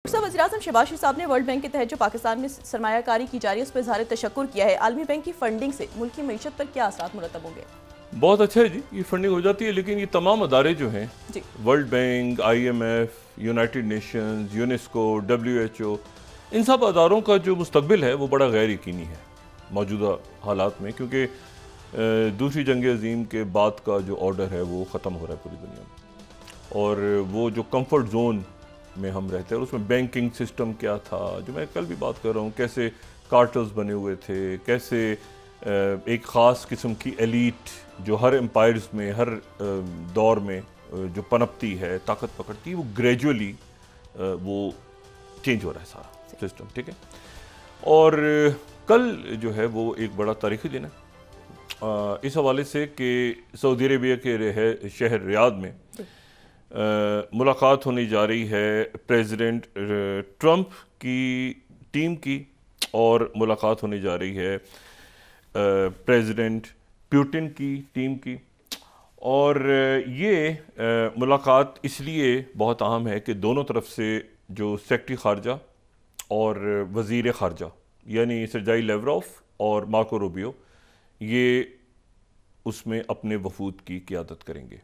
वज़ीर-ए-आज़म शहबाज शरीफ साहब ने वर्ल्ड बैंक के तहत जो पाकिस्तान में सरमायाकारी की जा रही है उस पर इज़हार तशक्कुर किया है। आलमी बैंक की फंडिंग से मुल्क की मईशत पर क्या असरात मुरतब होंगे? बहुत अच्छा है जी, ये फंडिंग हो जाती है, लेकिन ये तमाम अदारे जो हैं जी, world bank, IMF, united nations, UNESCO, WHO, इन सब अदारों का जो मुस्तकबिल है वो बड़ा गैर यकीनी है मौजूदा हालात में, क्योंकि दूसरी जंग अजीम के बाद का जो ऑर्डर है वो ख़त्म हो रहा है पूरी दुनिया में, और वो जो कंफर्ट जोन में हम रहते हैं उसमें बैंकिंग सिस्टम क्या था, जो मैं कल भी बात कर रहा हूँ, कैसे कार्टल्स बने हुए थे, कैसे एक ख़ास किस्म की एलीट जो हर एम्पायर्स में हर दौर में जो पनपती है, ताकत पकड़ती है, वो ग्रेजुअली वो चेंज हो रहा है सारा सिस्टम, ठीक है। और कल जो है वो एक बड़ा तारीख़ी दिन है इस हवाले से कि सऊदी अरेबिया के शहर रियाद में मुलाकात होने जा रही है प्रेसिडेंट ट्रंप की टीम की, और मुलाकात होने जा रही है प्रेसिडेंट पुतिन की टीम की। और ये मुलाकात इसलिए बहुत अहम है कि दोनों तरफ से जो सेक्रेटरी ख़ारजा और वज़ीर ख़ारजा यानी सर्जाई लेवरोफ और मार्को रूबियो, ये उसमें अपने वफूद की क़ियादत करेंगे।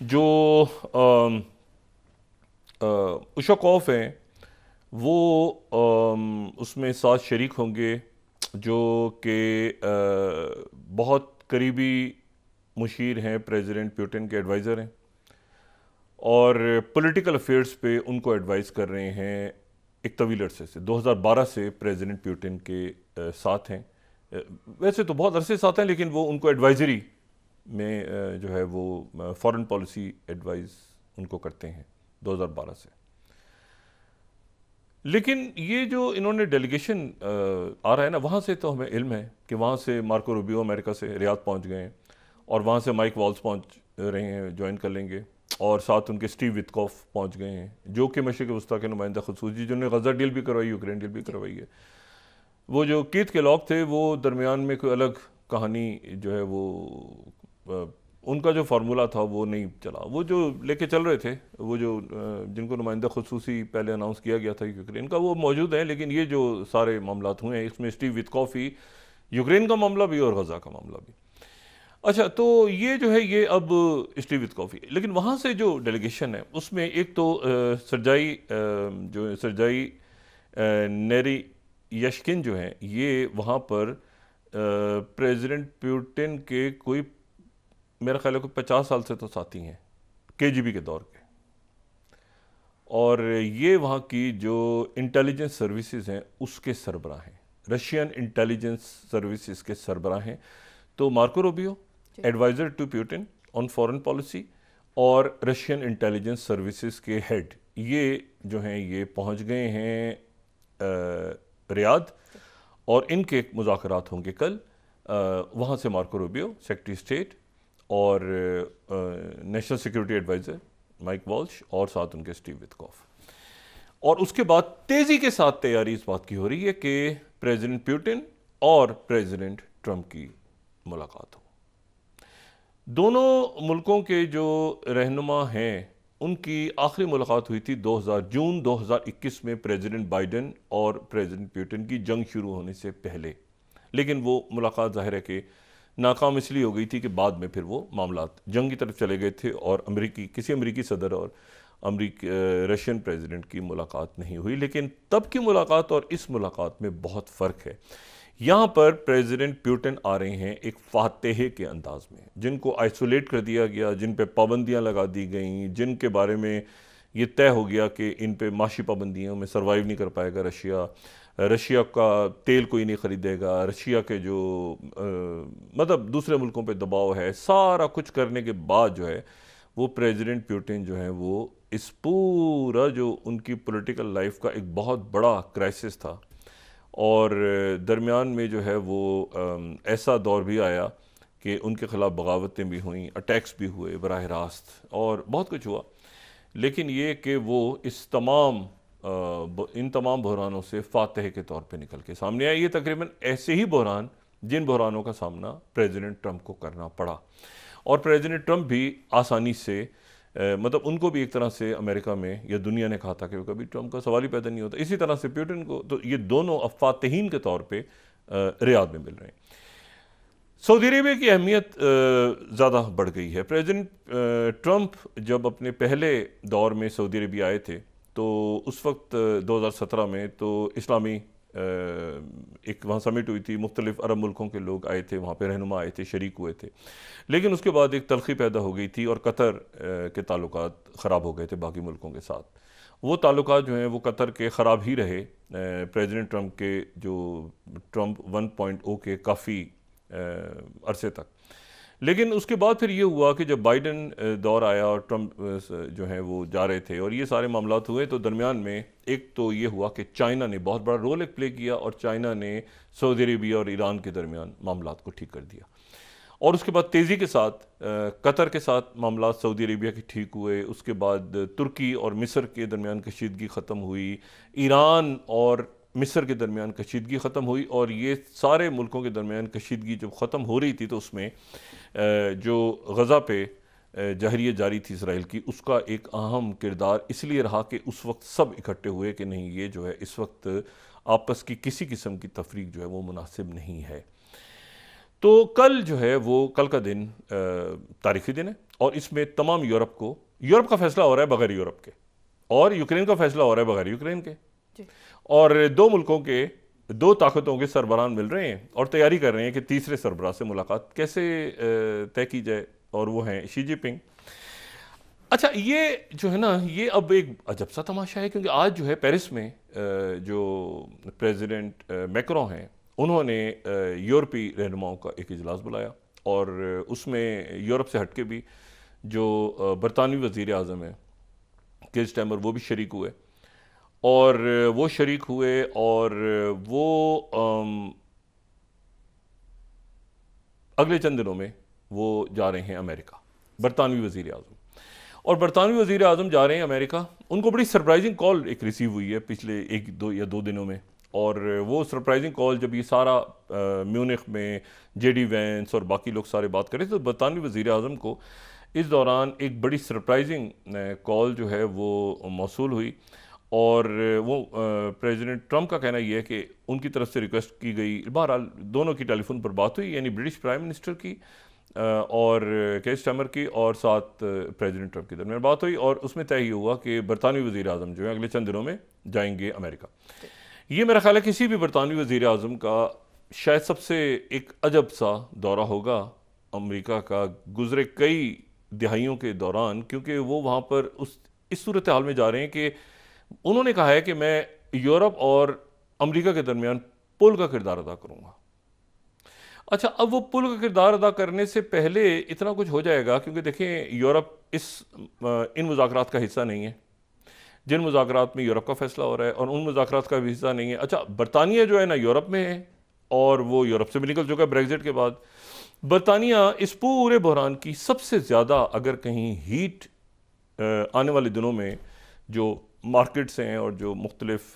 जो उशकोफ हैं वो उसमें साथ शरीक होंगे, जो कि बहुत करीबी मुशीर हैं, प्रेसिडेंट पुतिन के एडवाइज़र हैं, और पॉलिटिकल अफेयर्स पे उनको एडवाइस कर रहे हैं एक तवील अरसे से। 2012 से प्रेसिडेंट पुतिन के साथ हैं, वैसे तो बहुत अरसे साथ हैं, लेकिन वो उनको एडवाइजरी में जो है वो फॉरेन पॉलिसी एडवाइस उनको करते हैं 2012 से। लेकिन ये जो इन्होंने डेलीगेशन आ रहा है ना, वहाँ से तो हमें इल्म है कि वहाँ से मार्को रूबियो अमेरिका से रियाद पहुँच गए हैं, और वहाँ से माइक वॉल्स पहुँच रहे हैं, ज्वाइन कर लेंगे, और साथ उनके स्टीव विटकॉफ पहुँच गए हैं, जो कि मशरिक़ वस्ता के नुमाइंदा खसूसी, जिन्होंने गज़ा डील भी करवाई, यूक्रेन डील भी करवाई है। वो जो कीथ के लॉक थे, वो दरमियान में कोई अलग कहानी जो है वो उनका जो फार्मूला था वो नहीं चला, वो जो लेके चल रहे थे, वो जो जिनको नुमाइंदा खसूसी पहले अनाउंस किया गया था यूक्रेन का, वो मौजूद है, लेकिन ये जो सारे मामला हुए हैं इसमें स्टीव विटकॉफ ही, यूक्रेन का मामला भी और गज़ा का मामला भी। अच्छा, तो ये जो है ये अब स्टीव विटकॉफ ही, लेकिन वहाँ से जो डेलीगेशन है उसमें एक तो सरजाई नेरी यशकिन जो हैं, ये वहाँ पर प्रेसिडेंट पुतिन के कोई मेरा ख्याल है कोई 50 साल से तो साथी हैं, KGB के दौर के, और ये वहाँ की जो इंटेलिजेंस सर्विसेज हैं उसके सरबराह हैं, रशियन इंटेलिजेंस सर्विसेज के सरबराह हैं। तो Marco Rubio adviser to Putin on foreign policy, और रशियन इंटेलिजेंस सर्विसेज के हेड, ये जो हैं ये पहुँच गए हैं रियाद, और इनके मुज़ाकरात होंगे कल। वहाँ से मार्को रूबियो सेक्रेटरी स्टेट और national security adviser Mike Waltz, और साथ उनके स्टीव विटकॉफ, और उसके बाद तेज़ी के साथ तैयारी इस बात की हो रही है कि प्रेसिडेंट पुतिन और प्रेसिडेंट ट्रंप की मुलाकात हो। दोनों मुल्कों के जो रहनुमा हैं उनकी आखिरी मुलाकात हुई थी जून 2021 में प्रेसिडेंट बाइडेन और प्रेसिडेंट पुतिन की जंग शुरू होने से पहले, लेकिन वो मुलाकात ज़ाहिर है कि नाकाम इसलिए हो गई थी कि बाद में फिर वो मामलात जंग की तरफ चले गए थे, और किसी अमेरिकी सदर और रशियन प्रेसिडेंट की मुलाकात नहीं हुई। लेकिन तब की मुलाकात और इस मुलाकात में बहुत फ़र्क है। यहाँ पर प्रेसिडेंट पुतिन आ रहे हैं एक फातेह के अंदाज में, जिनको आइसोलेट कर दिया गया, जिन पे पाबंदियाँ लगा दी गई, जिनके बारे में ये तय हो गया कि इन पे माशी पाबंदियों में सर्वाइव नहीं कर पाएगा रशिया का तेल कोई नहीं ख़रीदेगा, रशिया के जो मतलब दूसरे मुल्कों पे दबाव है, सारा कुछ करने के बाद जो है वो प्रेसिडेंट पुतिन जो है वो इस पूरा जो उनकी पॉलिटिकल लाइफ का एक बहुत बड़ा क्राइसिस था, और दरमियान में जो है वो ऐसा दौर भी आया कि उनके ख़िलाफ़ बगावतें भी हुई, अटैक्स भी हुए बराह रास्त, और बहुत कुछ हुआ। लेकिन ये कि वो इन तमाम बहरानों से फातह के तौर पे निकल के सामने आए। ये तकरीबन ऐसे ही बहरान जिन बहरानों का सामना प्रेसिडेंट ट्रंप को करना पड़ा, और प्रेसिडेंट ट्रंप भी आसानी से मतलब उनको भी एक तरह से अमेरिका में या दुनिया ने कहा था कि कभी ट्रंप का सवाल ही पैदा नहीं होता। इसी तरह से पुतिन को, तो ये दोनों अफातहीन के तौर पे रियाद में मिल रहे हैं। सऊदी अरेबिया की अहमियत ज़्यादा बढ़ गई है। प्रेसिडेंट ट्रंप जब अपने पहले दौर में सऊदी अरेबिया आए थे तो उस वक्त 2017 में तो इस्लामी एक वहाँ समिट हुई थी, मुख्तलिफ अरब मुल्कों के लोग आए थे, वहाँ पे रहनुमा आए थे, शरीक हुए थे। लेकिन उसके बाद एक तलखी पैदा हो गई थी और कतर के ताल्लुकात ख़राब हो गए थे बाकी मुल्कों के साथ। वो ताल्लुकात जो हैं वो कतर के ख़राब ही रहे प्रेसिडेंट ट्रंप के, जो ट्रंप 1.0 के काफ़ी अरसे तक। लेकिन उसके बाद फिर ये हुआ कि जब बाइडन दौर आया और ट्रंप जो हैं वो जा रहे थे और ये सारे मामलात हुए, तो दरमियान में एक तो ये हुआ कि चाइना ने बहुत बड़ा रोल प्ले किया और चाइना ने सऊदी अरेबिया और ईरान के दरमियान मामलात को ठीक कर दिया। और उसके बाद तेज़ी के साथ कतर के साथ मामलात सऊदी अरेबिया के ठीक हुए। उसके बाद तुर्की और मिस्र के दरमियान कशीदगी ख़त्म हुई, ईरान और मिस्र के दरमियान कशीदगी ख़त्म हुई। और ये सारे मुल्कों के दरमियान कशीदगी जब ख़त्म हो रही थी तो उसमें जो गज़ा पे जहरियत जारी थी इसराइल की, उसका एक अहम किरदार इसलिए रहा कि उस वक्त सब इकट्ठे हुए कि नहीं, ये जो है इस वक्त आपस की किसी किस्म की तफरीक जो है वो मुनासिब नहीं है। तो कल जो है वो कल का दिन तारीख़ी दिन है और इसमें तमाम यूरोप का फ़ैसला हो रहा है बगैर यूरोप के, और यूक्रेन का फ़ैसला हो रहा है बगैर यूक्रेन के। और दो मुल्कों के, दो ताकतों के सरबराहान मिल रहे हैं और तैयारी कर रहे हैं कि तीसरे सरबराह से मुलाकात कैसे तय की जाए, और वो हैं शी जिनपिंग। अच्छा, ये जो है ना, ये अब एक अजब सा तमाशा है क्योंकि आज जो है पेरिस में जो प्रेसिडेंट मैक्रों हैं उन्होंने यूरोपीय रहनुमाओं का एक इजलास बुलाया और उसमें यूरोप से हटके भी जो बरतानवी वज़ीर आज़म है कीर स्टारमर वो भी शरीक हुए और वो अगले चंद दिनों में वो जा रहे हैं अमेरिका, बरतानवी वज़ीर आज़म। और बरतानवी वज़ीर आज़म जा रहे हैं अमेरिका। उनको बड़ी सरप्राइजिंग कॉल एक रिसीव हुई है पिछले एक दो दिनों में, और वो सरप्राइजिंग कॉल जब ये सारा म्यूनिख में जेडी वैंस और बाकी लोग सारे बात करें तो बरतानवी वज़ीर आज़म को इस दौरान एक बड़ी सरप्राइजिंग कॉल जो है वो मौसूल हुई। और वो प्रेसिडेंट ट्रंप का कहना यह है कि उनकी तरफ से रिक्वेस्ट की गई, बहरहाल दोनों की टेलीफोन पर बात हुई, यानी ब्रिटिश प्राइम मिनिस्टर की और कीर स्टारमर की और साथ प्रेसिडेंट ट्रंप के दरमियान बात हुई और उसमें तय हुआ कि बरतानवी वज़ीर आज़म जो है अगले चंद दिनों में जाएंगे अमेरिका। ये मेरा ख्याल है किसी भी बरतानवी वज़ीर आज़म का शायद सबसे एक अजब सा दौरा होगा अमेरिका का गुज़रे कई दिहाइयों के दौरान, क्योंकि वो वहाँ पर इस सूरत हाल में जा रहे हैं कि उन्होंने कहा है कि मैं यूरोप और अमेरिका के दरमियान पुल का किरदार अदा करूँगा। अच्छा, अब वो पुल का किरदार अदा करने से पहले इतना कुछ हो जाएगा, क्योंकि देखें यूरोप इन मुज़ाकरात का हिस्सा नहीं है जिन मुज़ाकरात में यूरोप का फ़ैसला हो रहा है, और उन मुज़ाकरात का भी हिस्सा नहीं है। अच्छा, बरतानिया जो है ना यूरोप में है और वो यूरोप से भी निकल चुका है ब्रेग्जिट के बाद। बरतानिया इस पूरे बहरान की सबसे ज़्यादा अगर कहीं हीट आने वाले दिनों में जो मार्केट्स हैं और जो मुख्तलिफ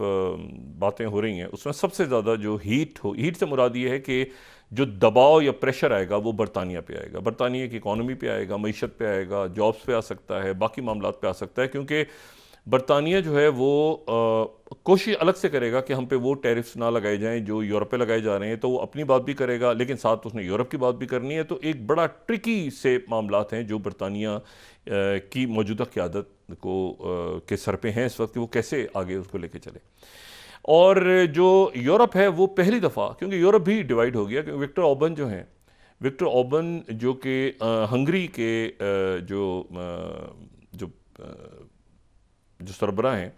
बातें हो रही हैं उसमें सबसे ज़्यादा जो हीट से मुराद ये है कि जो दबाव या प्रेशर आएगा वो बरतानिया पे आएगा, बरतानिया की इकॉनमी पे आएगा, मईशत पे आएगा, जॉब्स पे आ सकता है, बाकी मामलात पे आ सकता है। क्योंकि बरतानिया जो है वो कोशिश अलग से करेगा कि हम पे वो टैरिफ्स ना लगाए जाएं जो यूरोप पे लगाए जा रहे हैं, तो वो अपनी बात भी करेगा लेकिन साथ उसने यूरोप की बात भी करनी है। तो एक बड़ा ट्रिकी से मामलात हैं जो बरतानिया की मौजूदा क़यादत को के सर पे हैं इस वक्त, वो कैसे आगे उसको लेके चले। और जो यूरोप है वो पहली दफ़ा, क्योंकि यूरोप भी डिवाइड हो गया, क्योंकि विक्टर ऑर्बन जो हैं, विक्टर ऑर्बन जो कि हंगरी के जो सरबराह हैं,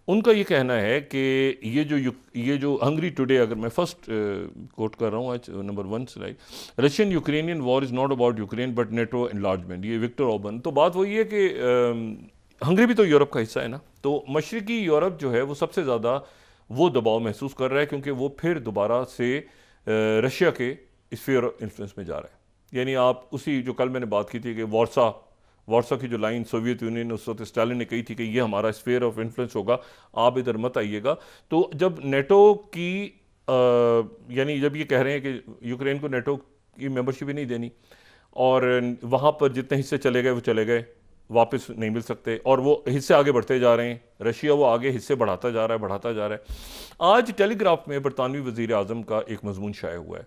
उनका ये कहना है कि ये जो हंगरी टुडे, अगर मैं फर्स्ट कोट कर रहा हूँ आज number 1 slide, Russian Ukrainian war is not about Ukraine but NATO enlargement, ये विक्टर ऑर्बन। तो बात वही है कि हंगरी भी तो यूरोप का हिस्सा है ना, तो मशरकी यूरोप जो है वो सबसे ज़्यादा वो दबाव महसूस कर रहा है, क्योंकि वो फिर दोबारा से रशिया के स्फीयर ऑफ इन्फ्लुएंस में जा रहा है। यानी आप उसी जो कल मैंने बात की थी कि वार्सा की जो लाइन सोवियत यूनियन उस वक्त स्टालिन ने कही थी कि ये हमारा स्फीयर ऑफ इन्फ्लुएंस होगा, आप इधर मत आइएगा। तो जब नेटो की यानी जब ये कह रहे हैं कि यूक्रेन को नेटो की मेंबरशिप ही नहीं देनी और वहाँ पर जितने हिस्से चले गए वो चले गए, वापस नहीं मिल सकते और वो हिस्से आगे बढ़ते जा रहे हैं। रशिया वो आगे हिस्से बढ़ाता जा रहा है। आज टेलीग्राफ में बरतानवी वज़ीर आज़म का एक मजमून शाया हुआ है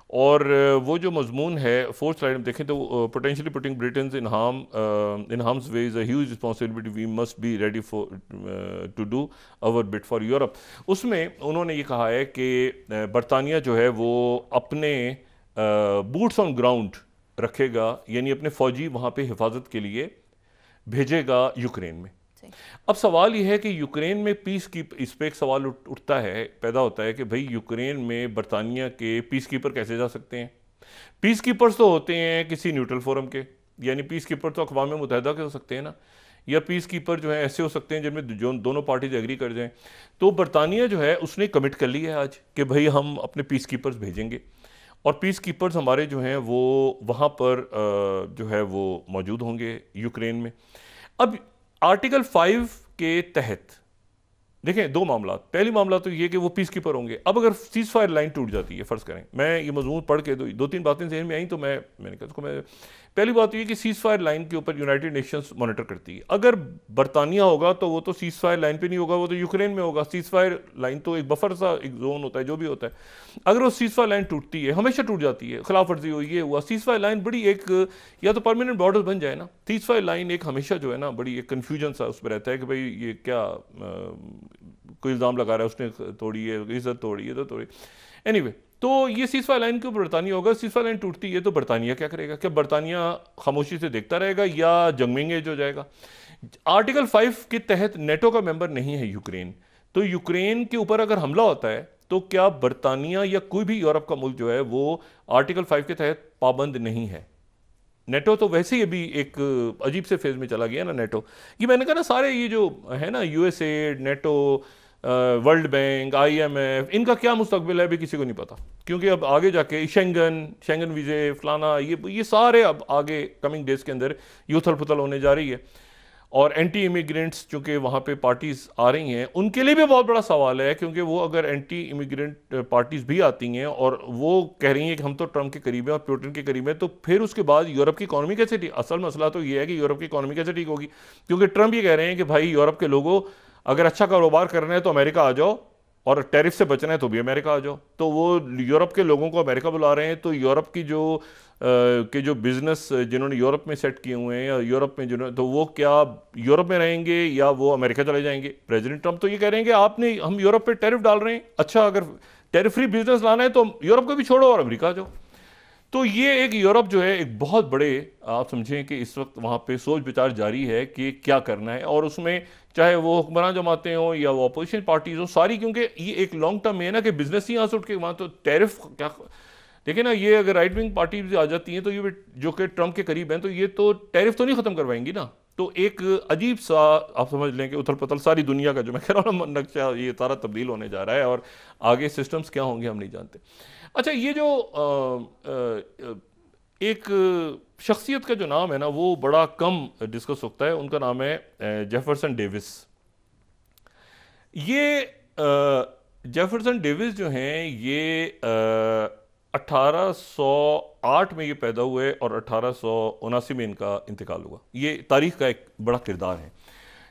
और वो जो मजमून है 4th स्लाइड में देखें तो potentially putting Britain in harm's way is a huge responsibility we must be ready for to do our bit for Europe. उसमें उन्होंने ये कहा है कि बरतानिया जो है वो अपने बूट्स ऑन ग्राउंड रखेगा, यानी अपने फ़ौजी वहाँ पे हिफाजत के लिए भेजेगा यूक्रेन में। अब सवाल यह है कि यूक्रेन में पीस की इस पर एक सवाल उठता है, पैदा होता है कि भाई यूक्रेन में बरतानिया के पीस कीपर कैसे जा सकते हैं। पीस कीपर्स तो होते हैं किसी न्यूट्रल फोरम के, यानी पीस कीपर तो अक़वाम मुत्तहिदा के हो सकते हैं ना, या पीस कीपर जो है ऐसे हो सकते हैं जिनमें जो दोनों पार्टीज एग्री कर जाएं। तो बरतानिया जो है उसने कमिट कर लिया है आज कि भाई हम अपने पीस कीपर्स भेजेंगे और पीस कीपर्स हमारे जो हैं वो वहाँ पर जो है वो मौजूद होंगे यूक्रेन में। अब आर्टिकल 5 के तहत देखें दो मामला। पहली मामला तो ये कि वो पीस कीपर होंगे। अब अगर सीज फायर लाइन टूट जाती है, फ़र्ज़ करें, मैं ये मजमून पढ़ के दो तीन बातें जहन में आई तो मैंने कहा उसको मैं पहली बात तो ये कि सीज फायर लाइन के ऊपर यूनाइटेड नेशंस मॉनिटर करती है। अगर बरतानिया होगा तो वो तो सीज फायर लाइन पे नहीं होगा, वो तो यूक्रेन में होगा। सीज फायर लाइन तो एक बफर सा एक जोन होता है जो भी होता है। अगर वो सीज फायर लाइन टूटती है, हमेशा टूट जाती है, खिलाफ वर्जी हुई, ये हुआ, सीज फायर लाइन बड़ी एक या तो परमानेंट बॉर्डर बन जाए ना। सीज फायर लाइन एक हमेशा जो है ना बड़ी एक कन्फ्यूजन सा उस पर रहता है कि भाई ये क्या कोई इल्ज़ाम लगा रहा है उसने तोड़ी है, इज्जत तोड़ी है तो तोड़ी। एनीवे तो ये सीज फायर लाइन के ऊपर बरतानिया होगा। सीज फायर लाइन टूटती है तो बरतानिया क्या करेगा? क्या बरतानिया खामोशी से देखता रहेगा या जंग में एंगेज हो जाएगा? आर्टिकल 5 के तहत नेटो का मेंबर नहीं है यूक्रेन, तो यूक्रेन के ऊपर अगर हमला होता है तो क्या बरतानिया या कोई भी यूरोप का मुल्क जो है वो आर्टिकल 5 के तहत पाबंद नहीं है? नेटो तो वैसे ही अभी एक अजीब से फेज में चला गया ना नेटो। ये मैंने कहा ना सारे ये जो है ना USA, NATO, world bank, IMF, इनका क्या मुस्तकबिल है अभी किसी को नहीं पता, क्योंकि अब आगे जाके शेंगन वीज़े फलाना ये सारे अब आगे कमिंग डेज के अंदर यूथल पुथल होने जा रही है। और एंटी इमिग्रेंट्स चूँकि वहाँ पे पार्टीज़ आ रही हैं उनके लिए भी बहुत बड़ा सवाल है, क्योंकि वो अगर एंटी इमिग्रेंट पार्टीज़ भी आती हैं और वो कह रही हैं कि हम तो ट्रम्प के करीब हैं और पुतिन के करीब हैं, तो फिर उसके बाद यूरोप की इकॉनमी कैसे ठीक? असल मसला तो ये है कि यूरोप की इकॉनमी कैसे ठीक होगी, क्योंकि ट्रम्प ये कह रहे हैं कि भाई यूरोप के लोगों अगर अच्छा कारोबार करना है तो अमेरिका आ जाओ और टैरिफ से बचना है तो भी अमेरिका आ जाओ। तो वो यूरोप के लोगों को अमेरिका बुला रहे हैं। तो यूरोप की जो बिजनेस जिन्होंने यूरोप में सेट किए हुए हैं या यूरोप में जिन्होंने, तो वो क्या यूरोप में रहेंगे या वो अमेरिका चले जाएंगे? प्रेसिडेंट ट्रम्प तो ये कह रहे हैं कि हम यूरोप पे टैरिफ डाल रहे हैं, अच्छा अगर टैरिफ फ्री बिजनेस लाना है तो यूरोप को भी छोड़ो और अमेरिका जाओ। तो ये एक यूरोप जो है एक बहुत बड़े, आप समझें कि इस वक्त वहाँ पे सोच विचार जारी है कि क्या करना है, और उसमें चाहे वो हुक्मरान जमातें हों या वो अपोजिशन पार्टीज हो सारी, क्योंकि ये एक लॉन्ग टर्म में है ना कि बिजनेस ही यहाँ से उठ के वहाँ तो टैरिफ क्या देखिए ना, ये अगर राइट विंग पार्टीज आ जाती हैं तो ये जो कि ट्रम्प के करीब हैं तो ये तो टैरिफ तो नहीं ख़त्म करवाएंगी ना। तो एक अजीब सा आप समझ लें कि उथल पुथल सारी दुनिया का जो मैं कह रहा हूँ नक्शा ये सारा तब्दील होने जा रहा है और आगे सिस्टम्स क्या होंगे हम नहीं जानते। अच्छा, ये जो एक शख्सियत का जो नाम है ना वो बड़ा कम डिस्कस होता है, उनका नाम है जेफरसन डेविस। ये जेफरसन डेविस जो हैं ये 1808 में ये पैदा हुए और 1879 में इनका इंतकाल हुआ। ये तारीख का एक बड़ा किरदार है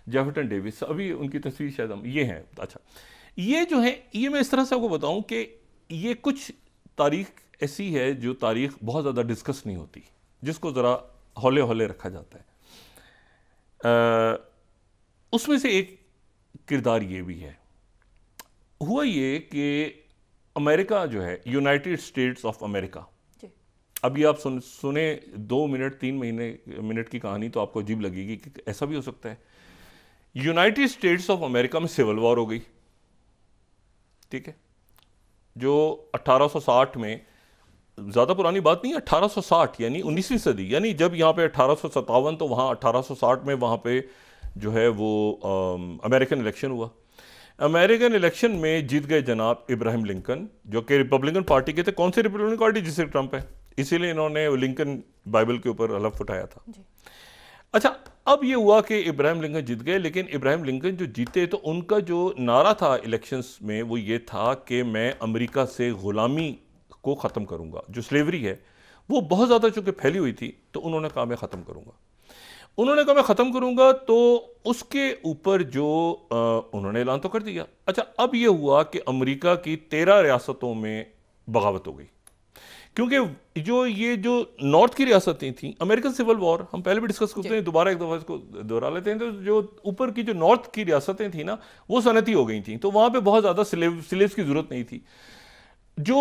जेफरसन डेविस। अभी उनकी तस्वीर शायद हम ये हैं। अच्छा, ये जो है ये मैं इस तरह से आपको बताऊं कि ये कुछ तारीख ऐसी है जो तारीख बहुत ज़्यादा डिस्कस नहीं होती, जिसको ज़रा हौले हौले रखा जाता है। उसमें से एक किरदार ये भी है। हुआ ये कि अमेरिका जो है यूनाइटेड स्टेट्स ऑफ अमेरिका, अभी आप सुने 2 मिनट 3 मिनट की कहानी तो आपको अजीब लगेगी कि ऐसा भी हो सकता है। यूनाइटेड स्टेट्स ऑफ अमेरिका में सिविल वॉर हो गई, ठीक है, जो 1860 में, ज़्यादा पुरानी बात नहीं है, 1860 यानी 19वीं सदी, यानी जब यहाँ पे 1857 तो वहाँ 1860 में वहाँ पे जो है वो अमेरिकन इलेक्शन हुआ। अमेरिकन इलेक्शन में जीत गए जनाब इब्राहिम लिंकन, जो कि रिपब्लिकन पार्टी के थे। कौन सी रिपब्लिकन पार्टी? जिससे ट्रम्प है, इसीलिए इन्होंने लिंकन बाइबल के ऊपर हलफ उठाया था। अच्छा, अब ये हुआ कि इब्राहिम लिंकन जीत गए, लेकिन इब्राहिम लिंकन जो जीते तो उनका जो नारा था इलेक्शंस में वो ये था कि मैं अमेरिका से ग़ुलामी को ख़त्म करूँगा। जो स्लेवरी है वो बहुत ज़्यादा चूँकि फैली हुई थी तो उन्होंने कहा मैं ख़त्म करूँगा। उन्होंने कहा मैं ख़त्म करूंगा, तो उसके ऊपर जो उन्होंने ऐलान तो कर दिया। अच्छा, अब यह हुआ कि अमेरिका की 13 रियासतों में बगावत हो गई, क्योंकि जो नॉर्थ की रियासतें थी, अमेरिकन सिविल वॉर हम पहले भी डिस्कस करते हैं, दोबारा एक दफ़ा इसको दोहरा लेते हैं। तो जो ऊपर की जो नॉर्थ की रियासतें थी ना, वो सनती हो गई थी, तो वहाँ पे बहुत ज़्यादा स्लेव्स की ज़रूरत नहीं थी। जो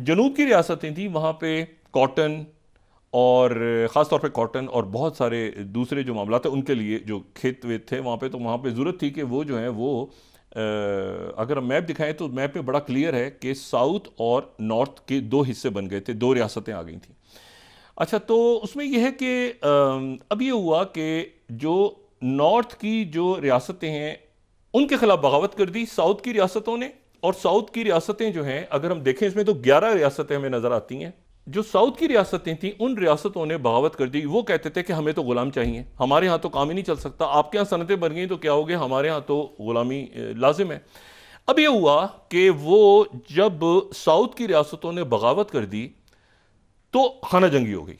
जनूब की रियासतें थी, वहाँ पे कॉटन और ख़ास तौर पे कॉटन और बहुत सारे दूसरे जो मामला थे उनके लिए जो खेत वेत थे वहाँ पे, तो वहाँ पे ज़रूरत थी कि वो जो है वो अगर हम मैप दिखाएं तो मैप में बड़ा क्लियर है कि साउथ और नॉर्थ के दो हिस्से बन गए थे, दो रियासतें आ गई थी। अच्छा, तो उसमें यह है कि अब ये हुआ कि जो नॉर्थ की जो रियासतें हैं उनके खिलाफ बगावत कर दी साउथ की रियासतों ने, और साउथ की रियासतें जो हैं अगर हम देखें इसमें तो 11 रियासतें हमें नज़र आती हैं। जो साउथ की रियासतें थीं उन रियासतों ने बगावत कर दी। वो कहते थे कि हमें तो गुलाम चाहिए, हमारे यहाँ तो काम ही नहीं चल सकता, आपके यहाँ सनतें बन गई तो क्या हो गया, हमारे यहाँ तो गुलामी लाजिम है। अब यह हुआ कि वो जब साउथ की रियासतों ने बगावत कर दी तो खाना जंगी हो गई।